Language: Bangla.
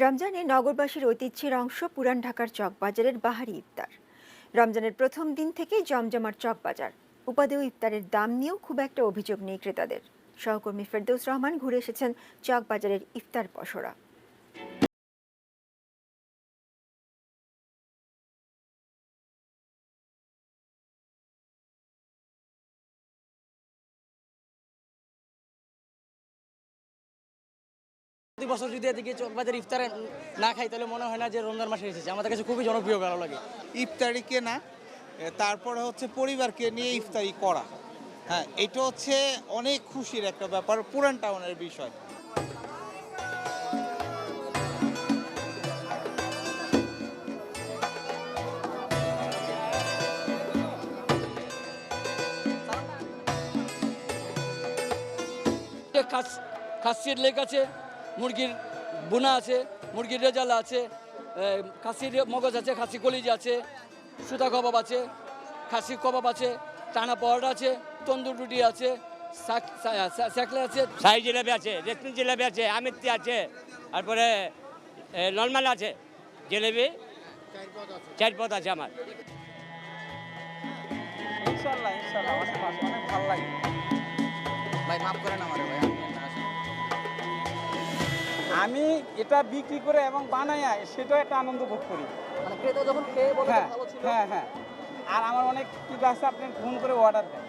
রমজানে নগরবাসীর ঐতিহ্যের অংশ পুরান ঢাকার চকবাজারের বাহারি ইফতার। রমজানের প্রথম দিন থেকেই জমজমাট চকবাজার। উপাদেয় ইফতারের দাম নিয়েও খুব একটা অভিযোগ নেই ক্রেতাদের। সহকর্মী ফেরদৌস রহমান ঘুরে এসেছেন চকবাজারের ইফতার পসরা। প্রতি বছর যদি এদিকে চকবাজার ইফতারে না খাই তাহলে মনে হয় না যে রমজান মাসে এসেছে। আমাদের কাছে খুবই জনপ্রিয় ভালো লাগে। ইফতারি কেনা, তারপরে হচ্ছে পরিবারকে নিয়ে ইফতারি করা। হ্যাঁ, এটা হচ্ছে অনেক খুশির একটা ব্যাপার, পুরান টাউনের বিষয়। খাসির লেগ আছে, মুরগির বুনা আছে, মুরগির রেজালা আছে, খাসির মগজ আছে, খাসি কলিজা আছে, সুতা কবাব আছে, খাসি কবাব আছে, টানা পরোটা আছে, তন্দুর রুটি আছে, স্যাকলে আছে, শাহী জিলাপি আছে, রেশমি জিলাপি আছে, আমিত্তি আছে, তারপরে নর্মাল আছে, জিলেবি চার পদ আছে আমার। ইনশাআল্লাহ ইনশাআল্লাহ আমার অনেক ভালো লাগে। ভাই মাফ করেন আমারে ভাই, আমি এটা বিক্রি করে এবং বানাইয়া সেটাও একটা আনন্দ ভোগ করি। মানে ক্রেতা যখন খেয়ে বলে হ্যাঁ ভালো ছিল। হ্যাঁ হ্যাঁ, আর আমার অনেক কি আছে আপনি ফোন করে অর্ডার দেন।